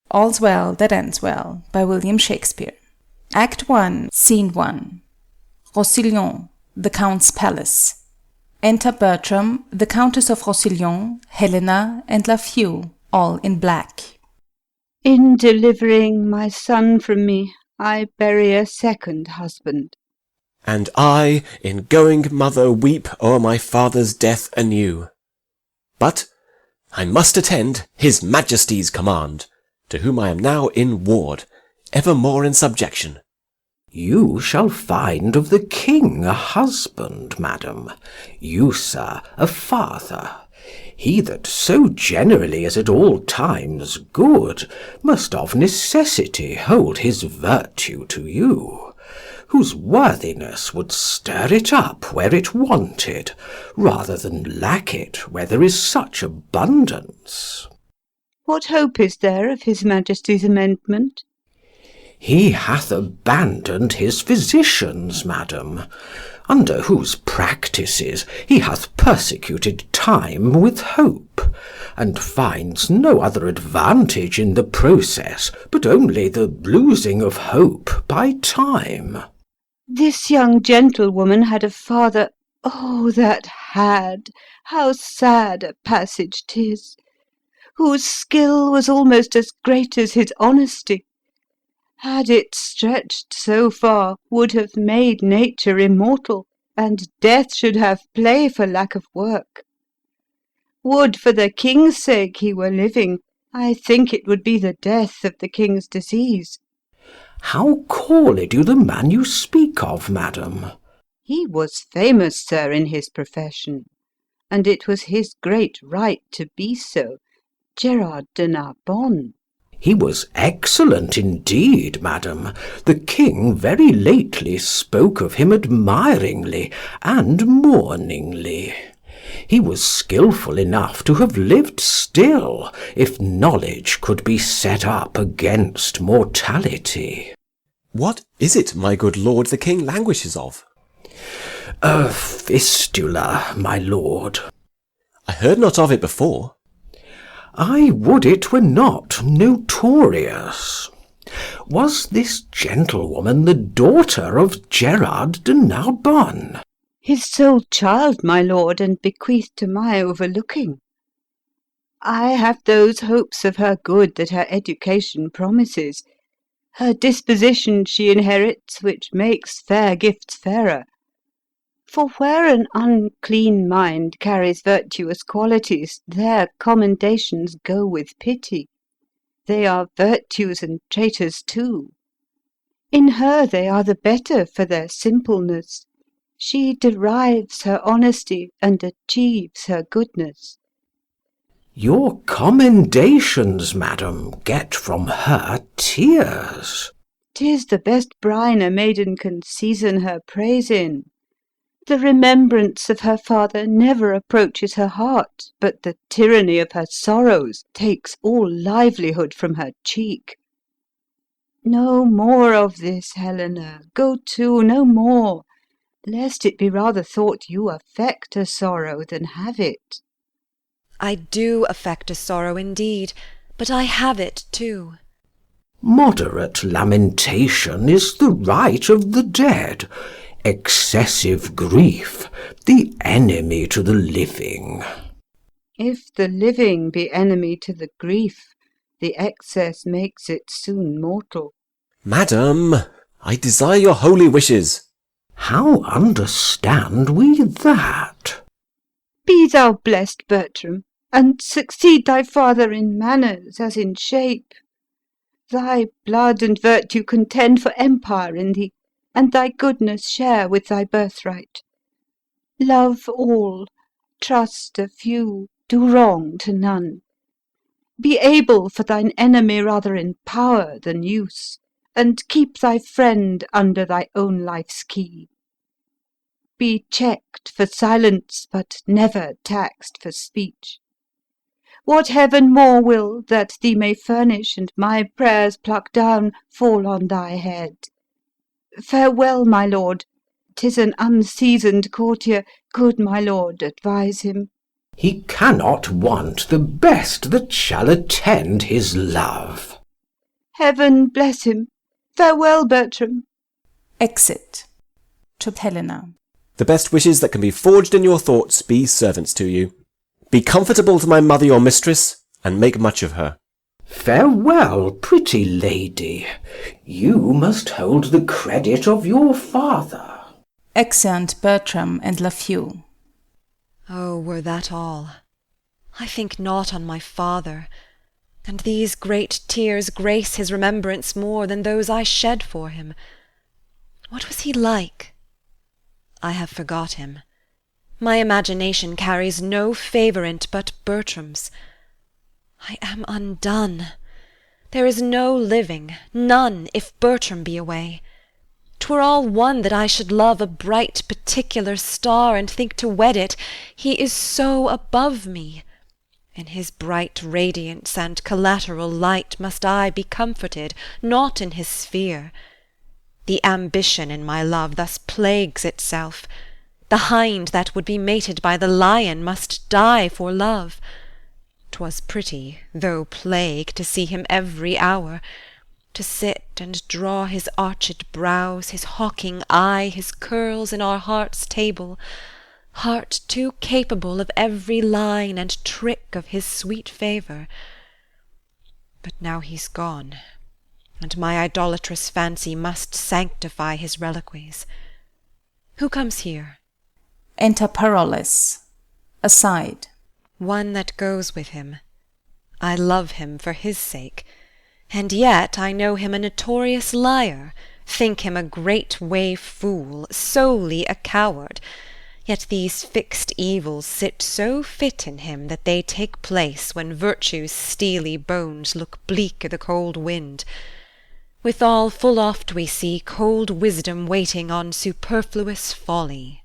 All's Well That Ends Well by William Shakespeare. Act 1, Scene 1. Roussillon, the Count's palace. Enter Bertram, the Countess of Roussillon, Helena, and Lafeu, all in black. In delivering my son from me, I bury a second husband. And I, in going, mother, weep o'er my father's death anew. But I must attend his Majesty's command, to whom I am now in ward, evermore in subjection. You shall find of the king a husband, madam, you, sir, a father. He that so generally is at all times good, must of necessity hold his virtue to you, whose worthiness would stir it up where it wanted, rather than lack it where there is such abundance. What hope is there of his Majesty's amendment? He hath abandoned his physicians, madam, under whose practices he hath persecuted time with hope, and finds no other advantage in the process but only the losing of hope by time. This young gentlewoman had a father, oh, that had, how sad a passage 'tis, whose skill was almost as great as his honesty. Had it stretched so far, would have made nature immortal, and death should have play for lack of work. Would for the king's sake he were living, I think it would be the death of the king's disease. How called you the man you speak of, madam? He was famous, sir, in his profession, and it was his great right to be so, Gerard de Narbonne. He was excellent indeed, madam. The king very lately spoke of him admiringly and mourningly. He was skilful enough to have lived still, if knowledge could be set up against mortality. What is it, my good lord, the king languishes of? A fistula, my lord. I heard not of it before. I would it were not notorious. Was this gentlewoman the daughter of Gerard de Narbonne? His sole child, my lord, and bequeathed to my overlooking. I have those hopes of her good that her education promises. Her disposition she inherits, which makes fair gifts fairer. For where an unclean mind carries virtuous qualities, there commendations go with pity. They are virtues and traitors too. In her they are the better for their simpleness. She derives her honesty and achieves her goodness. Your commendations, madam, get from her tears. 'Tis the best brine a maiden can season her praise in. The remembrance of her father never approaches her heart, but the tyranny of her sorrows takes all livelihood from her cheek. No more of this, Helena, go to, no more, lest it be rather thought you affect a sorrow than have it. I do affect a sorrow indeed, but I have it too. Moderate lamentation is the right of the dead. Excessive grief, the enemy to the living. If the living be enemy to the grief, the excess makes it soon mortal. Madam, I desire your holy wishes. How understand we that? Be thou blessed, Bertram, and succeed thy father in manners as in shape. Thy blood and virtue contend for empire in thee, and thy goodness share with thy birthright. Love all, trust a few, do wrong to none. Be able for thine enemy rather in power than use, and keep thy friend under thy own life's key. Be checked for silence, but never taxed for speech. What heaven more will that thee may furnish, and my prayers pluck down, fall on thy head. Farewell, my lord. 'Tis an unseasoned courtier. Good my lord, advise him. He cannot want the best that shall attend his love. Heaven bless him! Farewell, Bertram. Exit. To Helena. The best wishes that can be forged in your thoughts be servants to you. Be comfortable to my mother your mistress, and make much of her. Farewell, pretty lady. You must hold the credit of your father. Exeunt Bertram and Lafeu. Oh, were that all! I think not on my father, and these great tears grace his remembrance more than those I shed for him. What was he like? I have forgot him. My imagination carries no favour in't but Bertram's. I am undone. There is no living, none, if Bertram be away. 'Twere all one that I should love a bright particular star, and think to wed it, he is so above me. In his bright radiance and collateral light must I be comforted, not in his sphere. The ambition in my love thus plagues itself. The hind that would be mated by the lion must die for love. 'Twas pretty, though plague, to see him every hour, to sit and draw his arched brows, his hawking eye, his curls in our heart's table, heart too capable of every line and trick of his sweet favour. But now he's gone, and my idolatrous fancy must sanctify his reliques. Who comes here? Enter Parolles. Aside. One that goes with him. I love him for his sake, and yet I know him a notorious liar, think him a great way fool, solely a coward, yet these fixed evils sit so fit in him that they take place when virtue's steely bones look bleak i' the cold wind. Withal full oft we see cold wisdom waiting on superfluous folly.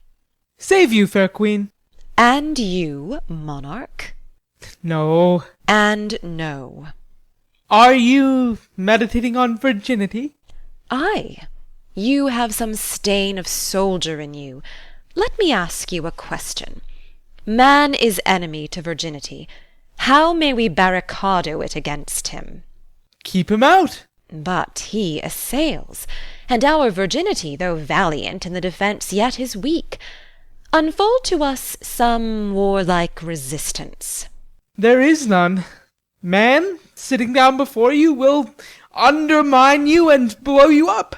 Save you, fair queen. And you, monarch? No. And no. Are you meditating on virginity? Ay. You have some stain of soldier in you. Let me ask you a question. Man is enemy to virginity. How may we barricado it against him? Keep him out. But he assails, and our virginity, though valiant in the defence, yet is weak. Unfold to us some warlike resistance. There is none. Man, sitting down before you, will undermine you and blow you up.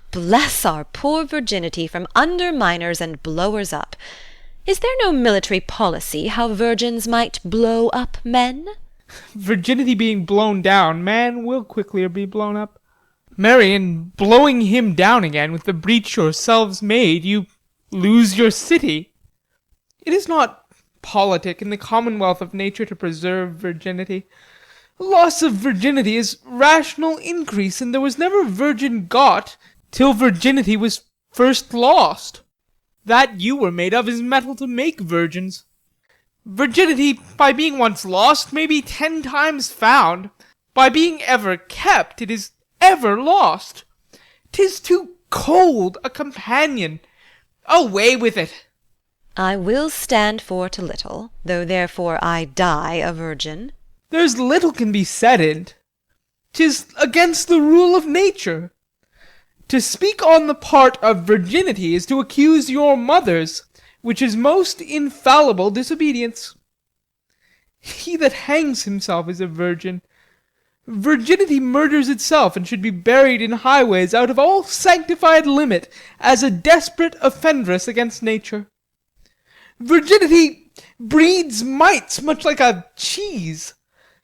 Bless our poor virginity from underminers and blowers up. Is there no military policy how virgins might blow up men? Virginity being blown down, man will quicklier be blown up. Marry, in blowing him down again with the breach yourselves made, you lose your city. It is not politic in the commonwealth of nature to preserve virginity. Loss of virginity is rational increase, and there was never virgin got till virginity was first lost. That you were made of is metal to make virgins. Virginity, by being once lost, may be 10 times found. By being ever kept, it is ever lost. 'Tis too cold a companion. Away with it. I will stand for't a little, though therefore I die a virgin. There's little can be said in't. 'Tis against the rule of nature. To speak on the part of virginity is to accuse your mothers, which is most infallible disobedience. He that hangs himself is a virgin. Virginity murders itself, and should be buried in highways out of all sanctified limit, as a desperate offendress against nature. Virginity breeds mites much like a cheese,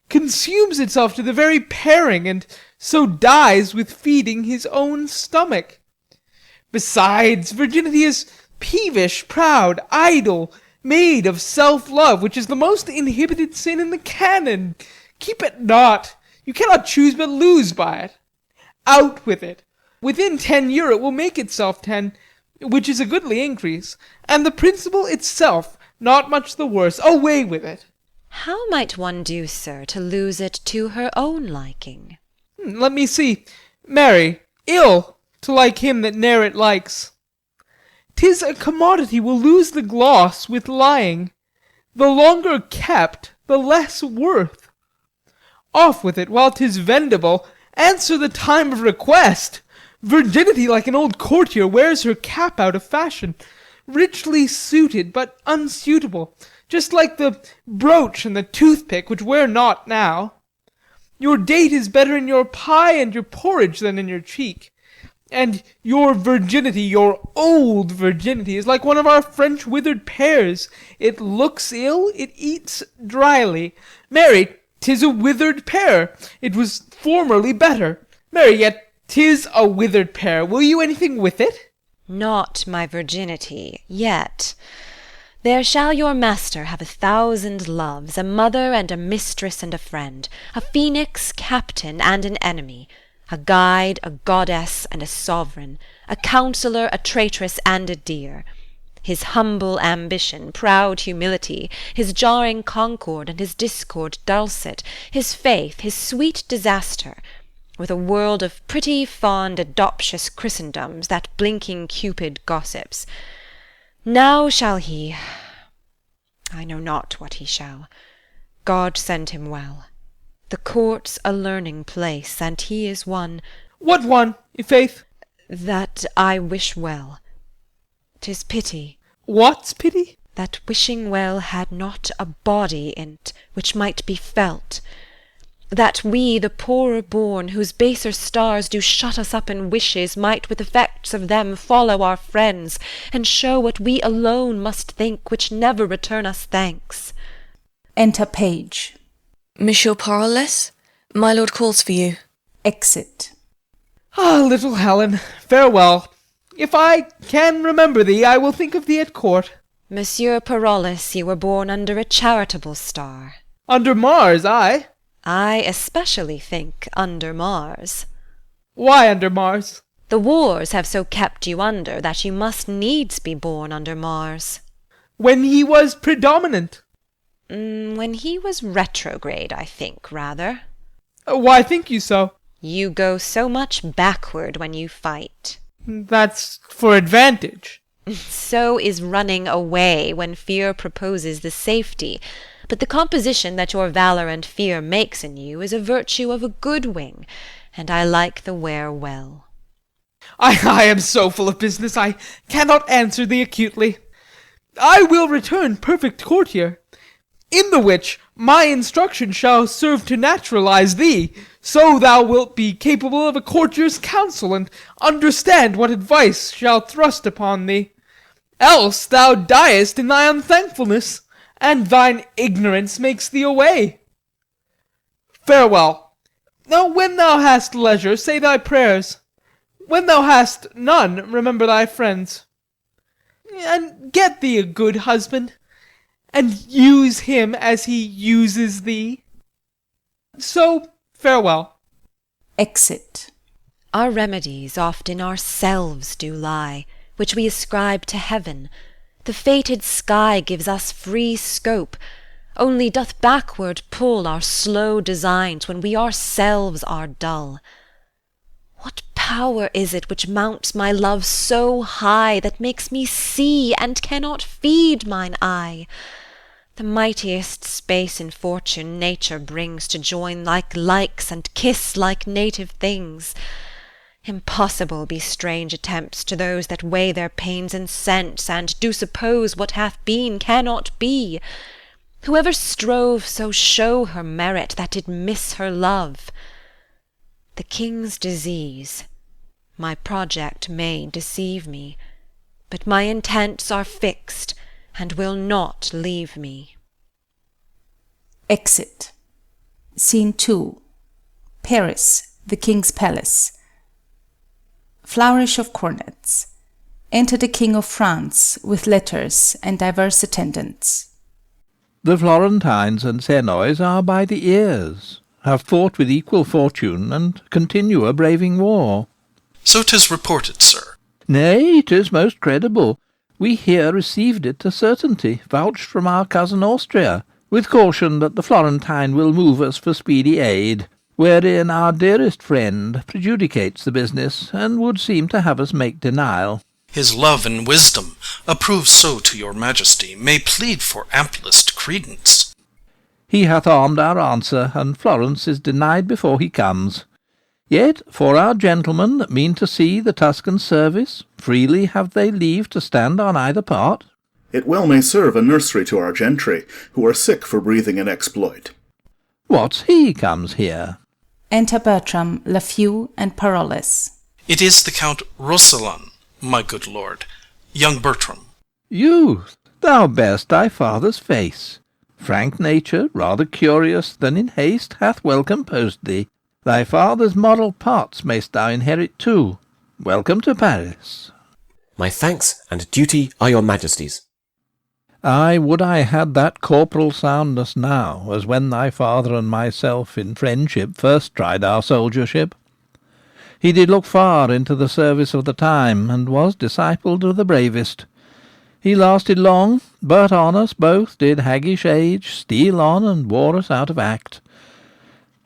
consumes itself to the very paring, and so dies with feeding his own stomach. Besides, virginity is peevish, proud, idle, made of self-love, which is the most inhibited sin in the canon. Keep it not. You cannot choose but lose by it. Out with it. Within 10 year it will make itself 10, which is a goodly increase, and the principle itself not much the worse. Away with it. How might one do, sir, to lose it to her own liking? Let me see. Marry, ill to like him that ne'er it likes. 'Tis a commodity will lose the gloss with lying. The longer kept, the less worth. Off with it while 'tis vendible, Answer the time of request. Virginity, like an old courtier, wears her cap out of fashion, richly suited, but unsuitable, just like the brooch and the toothpick, which wear not now. Your date is better in your pie and your porridge than in your cheek. And your virginity, your old virginity, is like one of our French withered pears. It looks ill, it eats dryly. Marry, 'tis a withered pear. It was formerly better. Marry, yet 'tis a withered pear. Will you anything with it? Not my virginity, yet. There shall your master have 1,000 loves, a mother and a mistress and a friend, a phoenix, captain, and an enemy, a guide, a goddess, and a sovereign, a counsellor, a traitress, and a dear. His humble ambition, proud humility, his jarring concord, and his discord dulcet, his faith, his sweet disaster, with a world of pretty, fond, adoptious Christendoms, that blinking Cupid gossips. Now shall he, I know not what he shall. God send him well. The court's a learning place, and he is one. What one, i'faith? That I wish well. 'Tis pity. What's pity? That wishing well had not a body in't, which might be felt. That we, the poorer born, whose baser stars do shut us up in wishes, might with effects of them follow our friends, and show what we alone must think, which never return us thanks. Enter Page. Monsieur Parolles, my lord calls for you. Exit. Ah, little Helen, farewell. If I can remember thee, I will think of thee at court. Monsieur Parolles, you were born under a charitable star. Under Mars, I. I especially think under Mars. Why under Mars? The wars have so kept you under that you must needs be born under Mars. When he was predominant. When he was retrograde, I think, rather. Why think you so? You go so much backward when you fight. That's for advantage. So is running away when fear proposes the safety. But the composition that your valour and fear makes in you is a virtue of a good wing, and I like the wear well. I am so full of business, I cannot answer thee acutely. I will return perfect courtier, in the which my instruction shall serve to naturalize thee, so thou wilt be capable of a courtier's counsel, and understand what advice shall thrust upon thee. Else thou diest in thy unthankfulness, and thine ignorance makes thee away. Farewell. Now when thou hast leisure, say thy prayers. When thou hast none, remember thy friends. And get thee a good husband, and use him as he uses thee. So, farewell. Exit. Our remedies oft in ourselves do lie, which we ascribe to heaven. The fated sky gives us free scope, only doth backward pull our slow designs when we ourselves are dull. What power is it which mounts my love so high, that makes me see and cannot feed mine eye? The mightiest space in fortune nature brings to join like likes and kiss like native things. Impossible be strange attempts to those that weigh their pains in sense, and do suppose what hath been cannot be. Whoever strove so show her merit that did miss her love. The king's disease, my project may deceive me, but my intents are fixed, and will not leave me. Exit. Scene 2. Paris, the King's Palace. Flourish of cornets. Enter the King of France, with letters and divers attendants. The Florentines and Senois are by the ears, have fought with equal fortune, and continue a braving war. So 'tis reported, sir. Nay, 'tis most credible. We here received it a certainty, vouched from our cousin Austria, with caution that the Florentine will move us for speedy aid, wherein our dearest friend prejudicates the business, and would seem to have us make denial. His love and wisdom, approved so to your majesty, may plead for amplest credence. He hath armed our answer, and Florence is denied before he comes. Yet for our gentlemen that mean to see the Tuscan service, freely have they leave to stand on either part. It well may serve a nursery to our gentry, who are sick for breathing in exploit. What's he comes here? Enter Bertram, Lafeu, and Parolles. It is the Count Roussillon, my good lord, young Bertram. Youth, thou bear'st thy father's face. Frank nature, rather curious than in haste, hath well composed thee. Thy father's model parts mayst thou inherit too. Welcome to Paris. My thanks and duty are your majesty's. I would I had that corporal soundness now, as when thy father and myself in friendship first tried our soldiership. He did look far into the service of the time, and was discipled of the bravest. He lasted long, but on us both did haggish age steal on and wore us out of act.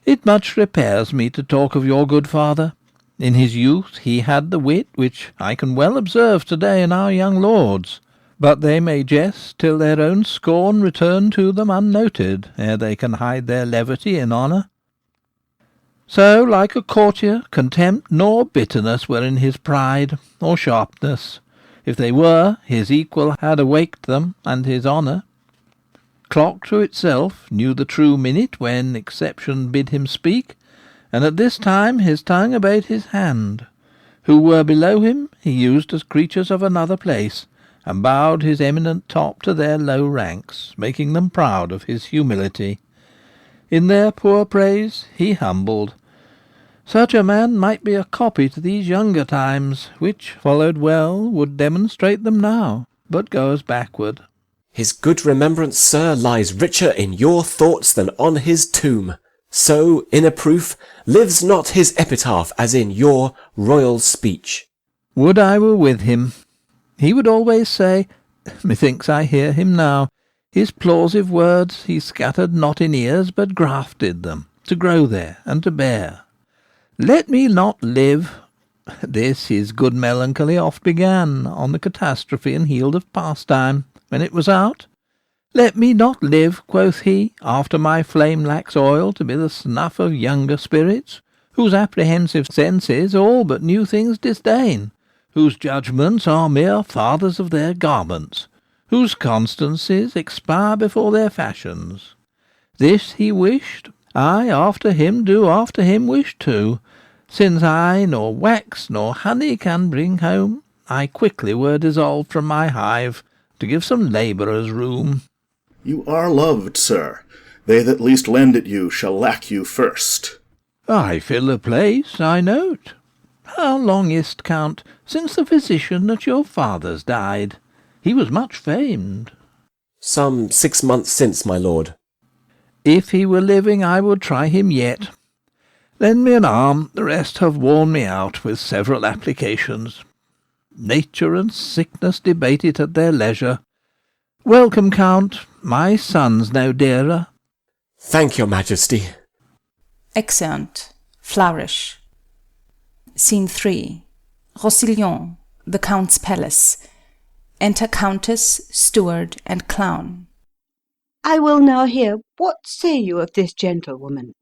It much repairs me to talk of your good father. In his youth he had the wit which I can well observe to-day in our young lords, but they may jest till their own scorn return to them unnoted, ere they can hide their levity in honour. So, like a courtier, contempt nor bitterness were in his pride, or sharpness. If they were, his equal had awaked them, and his honour. Clock to itself knew the true minute when exception bid him speak, and at this time his tongue obeyed his hand. Who were below him he used as creatures of another place, and bowed his eminent top to their low ranks, making them proud of his humility. In their poor praise he humbled. Such a man might be a copy to these younger times, which, followed well, would demonstrate them now, but goes backward. His good remembrance, sir, lies richer in your thoughts than on his tomb. So, in a proof, lives not his epitaph as in your royal speech. Would I were with him. He would always say, methinks I hear him now, his plausive words he scattered not in ears, but grafted them, to grow there and to bear. Let me not live. This his good melancholy oft began on the catastrophe and healed of pastime, when it was out. Let me not live, quoth he, after my flame lacks oil, to be the snuff of younger spirits, whose apprehensive senses all but new things disdain, whose judgments are mere fathers of their garments, whose constancies expire before their fashions. This he wished, I after him do after him wish too. Since I nor wax nor honey can bring home, I quickly were dissolved from my hive, to give some labourers room. You are loved, sir. They that least lend it you shall lack you first. I fill a place, I note. How long is't, Count, since the physician at your father's died? He was much famed. Some 6 months since, my lord. If he were living, I would try him yet. Lend me an arm, the rest have worn me out with several applications. Nature and sickness debate it at their leisure. Welcome, Count, my son's no dearer. Thank your majesty. Exeunt. Flourish. Scene 3. Roussillon, the Count's palace. Enter Countess, Steward, and Clown. I will now hear, what say you of this gentlewoman?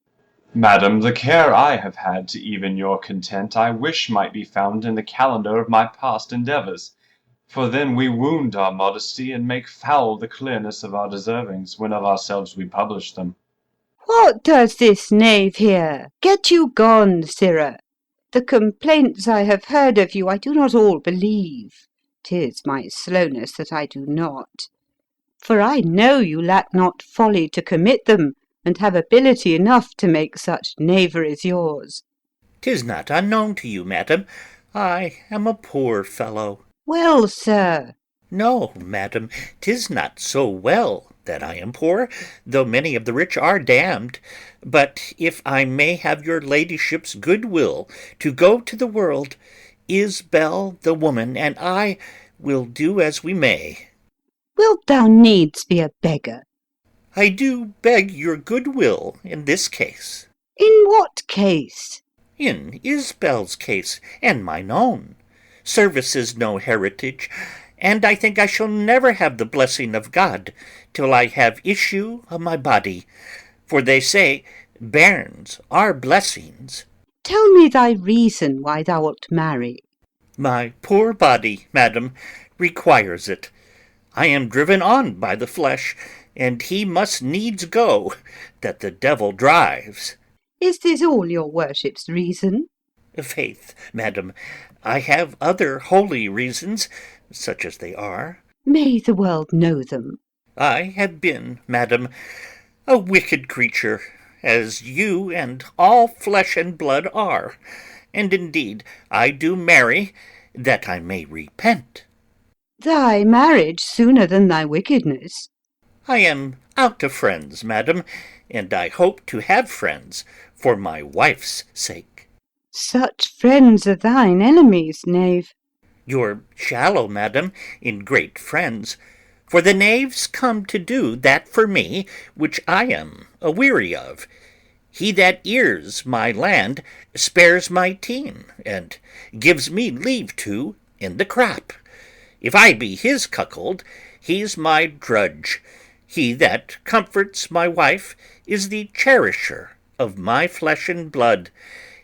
Madam, the care I have had to even your content I wish might be found in the calendar of my past endeavours, for then we wound our modesty and make foul the clearness of our deservings when of ourselves we publish them. What does this knave here? Get you gone, sirrah. The complaints I have heard of you I do not all believe. 'Tis my slowness that I do not. For I know you lack not folly to commit them, and have ability enough to make such knaveries yours. 'Tis not unknown to you, madam. I am a poor fellow. Well, sir. No, madam, 'tis not so well that I am poor, though many of the rich are damned. But if I may have your ladyship's good will to go to the world, Isbel the woman and I will do as we may. Wilt thou needs be a beggar? I do beg your good will in this case. In what case? In Isbel's case, and mine own. Service is no heritage, and I think I shall never have the blessing of God till I have issue of my body, for they say bairns are blessings. Tell me thy reason why thou wilt marry. My poor body, madam, requires it. I am driven on by the flesh, and he must needs go, that the devil drives. Is this all your worship's reason? Faith, madam, I have other holy reasons, such as they are. May the world know them. I have been, madam, a wicked creature, as you and all flesh and blood are, and indeed I do marry that I may repent. Thy marriage sooner than thy wickedness. I am out of friends, madam, and I hope to have friends for my wife's sake. Such friends are thine enemies, knave. You're shallow, madam, in great friends, for the knaves come to do that for me which I am aweary of. He that ears my land spares my team, and gives me leave to in the crop. If I be his cuckold, he's my drudge. He that comforts my wife is the cherisher of my flesh and blood.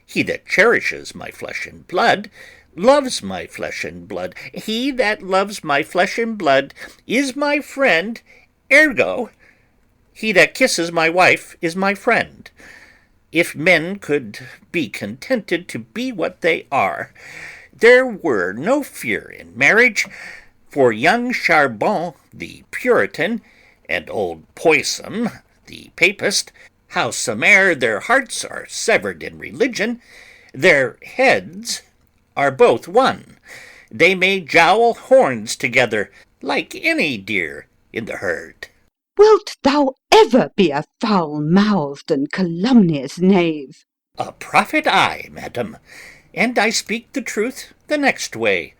He that cherishes my flesh and blood loves my flesh and blood. He that loves my flesh and blood is my friend, ergo, he that kisses my wife is my friend. If men could be contented to be what they are, there were no fear in marriage, for young Charbon the Puritan, and old Poysum the Papist, howsome'er their hearts are severed in religion, their heads are both one. They may jowl horns together like any deer in the herd. Wilt thou ever be a foul-mouthed and calumnious knave? A prophet I, madam, and I speak the truth the next way.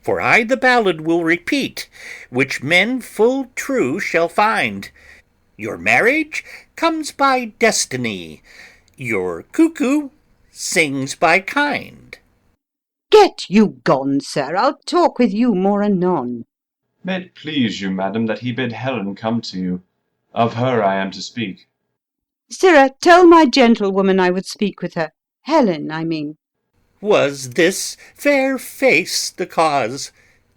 For I the ballad will repeat, which men full true shall find. Your marriage comes by destiny, your cuckoo sings by kind. Get you gone, sir, I'll talk with you more anon. May it please you, madam, that he bid Helen come to you. Of her I am to speak. Sirrah, tell my gentlewoman I would speak with her. Helen, I mean. Was this fair face the cause,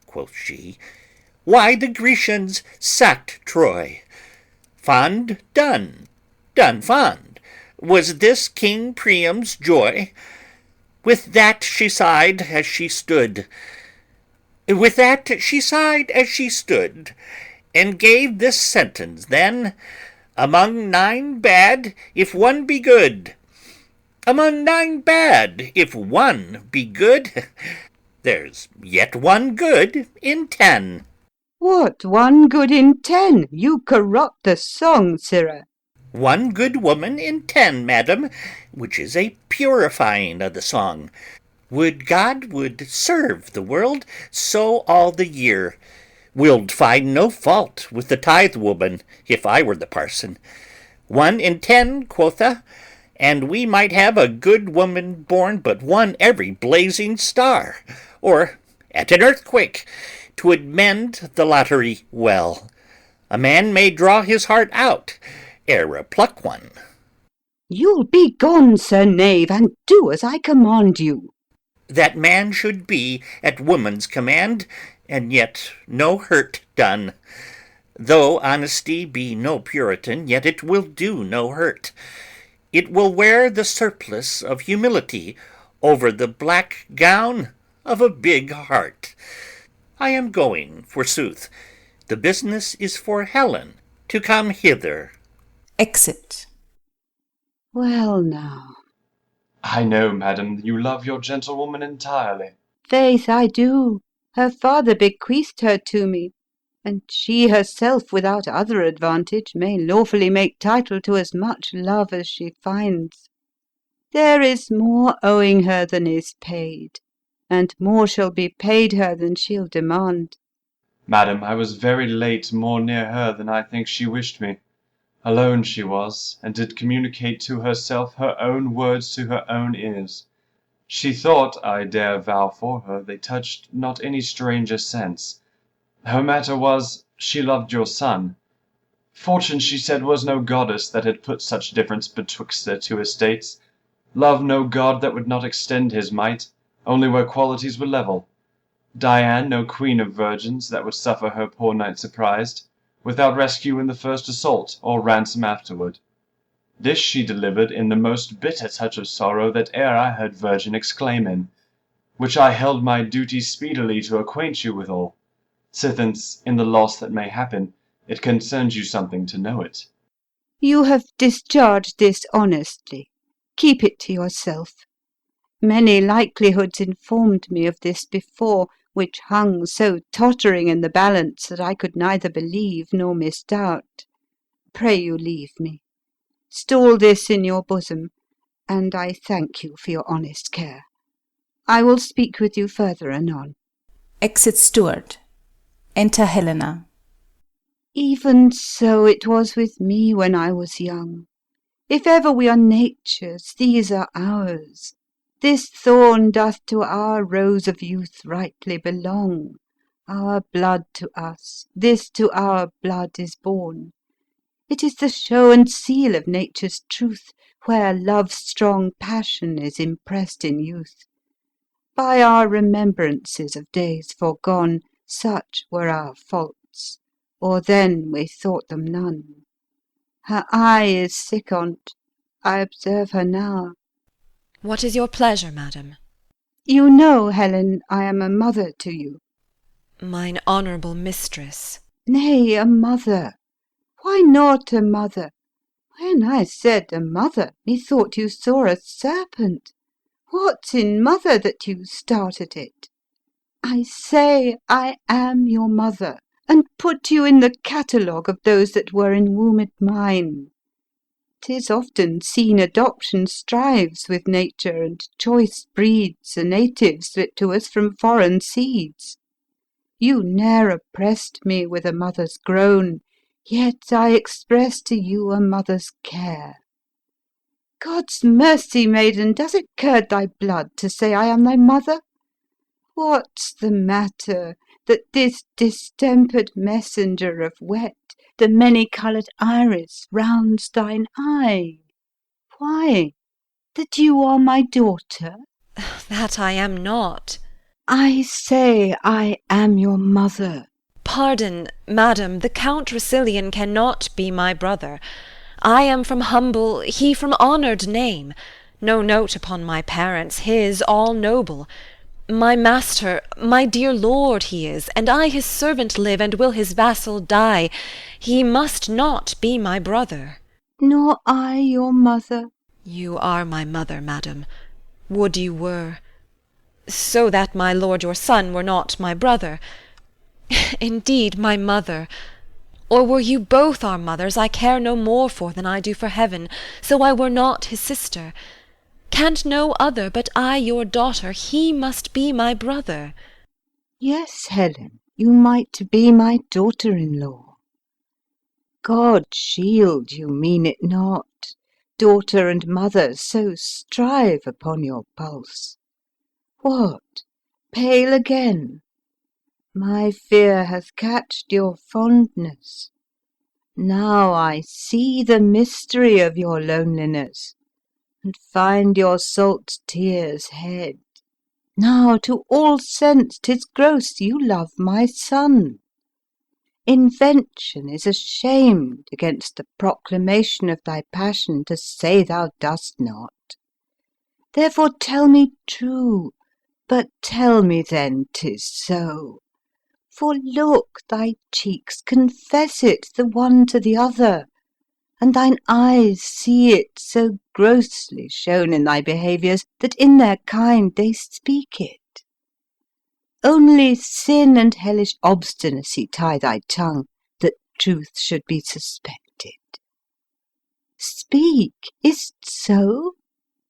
quoth she, why the Grecians sacked Troy? Fond done, done fond, was this King Priam's joy? With that she sighed as she stood. With that she sighed as she stood, and gave this sentence then, among 9 bad, if 1 be good. Among 9 bad, if 1 be good, there's yet 1 good in 10. What, 1 good in 10? You corrupt the song, sirrah. 1 good woman in 10, madam, which is a purifying of the song. Would God would serve the world so all the year. Will'd find no fault with the tithe woman, if I were the parson. 1 in 10, quotha, and we might have a good woman born but 1 every blazing star, or at an earthquake, 'twould mend the lottery well. A man may draw his heart out ere pluck one. You'll be gone, sir knave, and do as I command you. That man should be at woman's command, and yet no hurt done. Though honesty be no Puritan, yet it will do no hurt. It will wear the surplice of humility over the black gown of a big heart. I am going, forsooth. The business is for Helen to come hither. Exit. Well now. I know, madam, you love your gentlewoman entirely. Faith, I do. Her father bequeathed her to me, and she herself, without other advantage, may lawfully make title to as much love as she finds. There is more owing her than is paid, and more shall be paid her than she'll demand. Madam, I was very late more near her than I think she wished me. Alone she was, and did communicate to herself her own words to her own ears. She thought, I dare vow for her, they touched not any stranger sense. Her matter was, she loved your son. Fortune, she said, was no goddess that had put such difference betwixt their 2 estates. Love no god that would not extend his might, only where qualities were level. Diane no queen of virgins that would suffer her poor knight surprised, without rescue in the first assault, or ransom afterward. This she delivered in the most bitter touch of sorrow that e'er I heard virgin exclaim in, which I held my duty speedily to acquaint you withal, sithence in the loss that may happen, it concerns you something to know it. You have discharged this honestly. Keep it to yourself. Many likelihoods informed me of this before, which hung so tottering in the balance that I could neither believe nor misdoubt. Pray you leave me. Stall this in your bosom, and I thank you for your honest care. I will speak with you further anon. Exit Steward. Enter Helena. Even so it was with me when I was young. If ever we are nature's, these are ours. This thorn doth to our rose of youth rightly belong. Our blood to us, this to our blood is born. It is the show and seal of nature's truth, where love's strong passion is impressed in youth. By our remembrances of days foregone, such were our faults, or then we thought them none. Her eye is sick on't, I observe her now. What is your pleasure, madam? You know, Helen, I am a mother to you. Mine honourable mistress. Nay, a mother. Why not a mother? When I said a mother, methought you saw a serpent. What's in mother that you start at it? I say I am your mother, and put you in the catalogue of those that were enwombed mine. 'Tis often seen adoption strives with nature, and choice breeds a native slipped to us from foreign seeds. You ne'er oppressed me with a mother's groan, yet I express to you a mother's care. God's mercy, maiden, does it curd thy blood to say I am thy mother? What's the matter, that this distempered messenger of wet, the many-coloured iris, rounds thine eye? Why, that you are my daughter? That I am not. I say I am your mother. Pardon, madam, the Count Roussillon cannot be my brother. I am from humble, he from honoured name. No note upon my parents, his all noble. My master, my dear lord he is, and I his servant live, and will his vassal die. He must not be my brother. Nor I your mother. You are my mother, madam. Would you were. So that my lord your son were not my brother. Indeed, my mother. Or were you both our mothers, I care no more for than I do for heaven, so I were not his sister. Can't no other but I your daughter, he must be my brother. Yes, Helen, you might be my daughter-in-law. God shield you mean it not. Daughter and mother so strive upon your pulse. What, pale again? My fear hath catched your fondness. Now I see the mystery of your loneliness, and find your salt tears head. Now to all sense 'tis gross you love my son. Invention is ashamed against the proclamation of thy passion to say thou dost not. Therefore tell me true, but tell me then 'tis so. For look, thy cheeks confess it the one to the other, and thine eyes see it so grossly shown in thy behaviours that in their kind they speak it. Only sin and hellish obstinacy tie thy tongue, that truth should be suspected. Speak, is't so?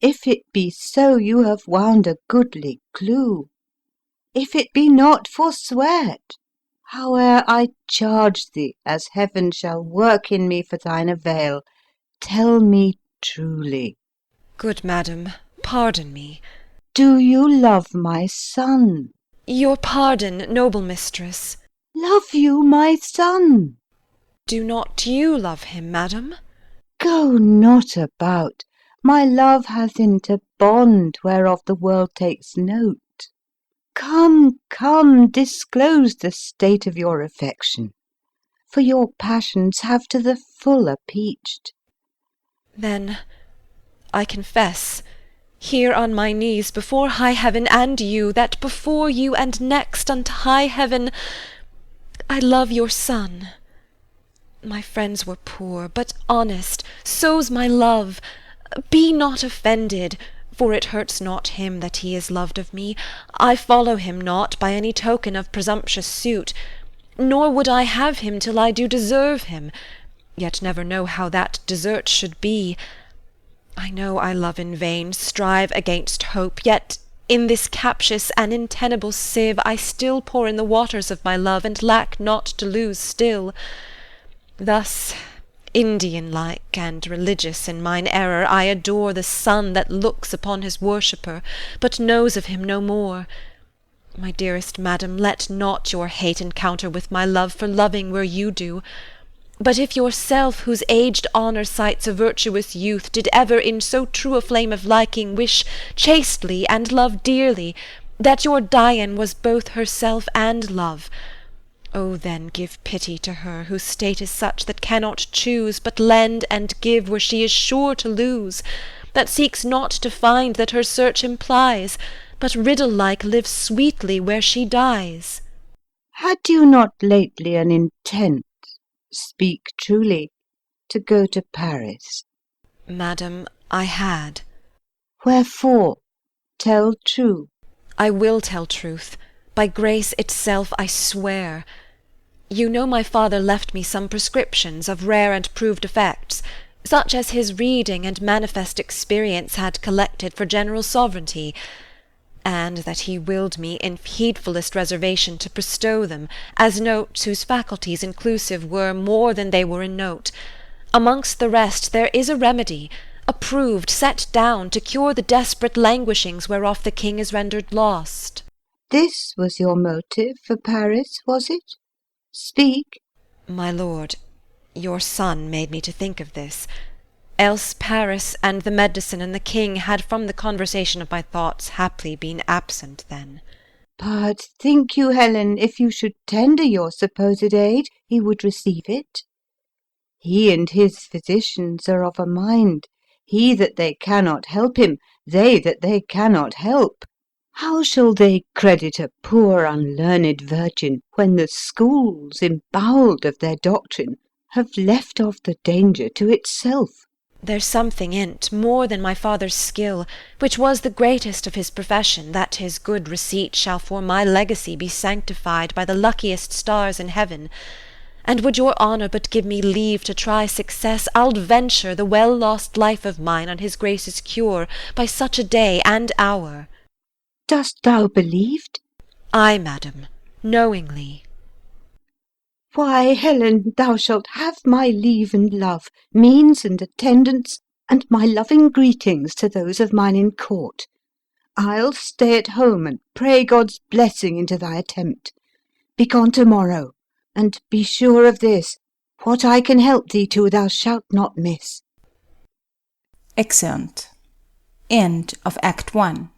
If it be so, you have wound a goodly clue. If it be not, forswear't. Howe'er I charge thee, as heaven shall work in me for thine avail, tell me truly. Good madam, pardon me. Do you love my son? Your pardon, noble mistress. Love you my son? Do not you love him, madam? Go not about. My love hath into bond whereof the world takes note. Come, come, disclose the state of your affection, for your passions have to the full appeached. Then I confess, here on my knees before high heaven and you, that before you and next unto high heaven I love your son. My friends were poor, but honest, so's my love. Be not offended, for it hurts not him that he is loved of me. I follow him not by any token of presumptuous suit, nor would I have him till I do deserve him, yet never know how that desert should be. I know I love in vain, strive against hope, yet in this captious and untenable sieve I still pour in the waters of my love, and lack not to lose still. Thus, Indian-like and religious in mine error, I adore the sun that looks upon his worshipper, but knows of him no more. My dearest madam, let not your hate encounter with my love for loving where you do. But if yourself, whose aged honour cites a virtuous youth, did ever in so true a flame of liking wish chastely and love dearly, that your Dian was both herself and love, O then give pity to her, whose state is such that cannot choose but lend and give where she is sure to lose, that seeks not to find that her search implies, but riddle-like lives sweetly where she dies. Had you not lately an intent, speak truly, to go to Paris? Madam, I had. Wherefore? Tell true. I will tell truth. By grace itself I swear. You know my father left me some prescriptions of rare and proved effects, such as his reading and manifest experience had collected for general sovereignty, and that he willed me in heedfullest reservation to bestow them, as notes whose faculties inclusive were more than they were in note. Amongst the rest there is a remedy, approved, set down, to cure the desperate languishings whereof the king is rendered lost. This was your motive for Paris, was it? Speak. My lord, your son made me to think of this, else Paris and the medicine and the king had from the conversation of my thoughts haply been absent then. But think you, Helen, if you should tender your supposed aid, he would receive it? He and his physicians are of a mind, he that they cannot help him, they that they cannot help. How shall they credit a poor unlearned virgin, when the schools, embowelled of their doctrine, have left off the danger to itself? There's something in't more than my father's skill, which was the greatest of his profession, that his good receipt shall for my legacy be sanctified by the luckiest stars in heaven. And would your honour but give me leave to try success, I'll venture the well-lost life of mine on his grace's cure by such a day and hour. Dost thou believed? Ay, madam, knowingly. Why, Helen, thou shalt have my leave and love, means and attendance, and my loving greetings to those of mine in court. I'll stay at home and pray God's blessing into thy attempt. Be gone to-morrow, and be sure of this, what I can help thee to thou shalt not miss. Exeunt. End of Act 1.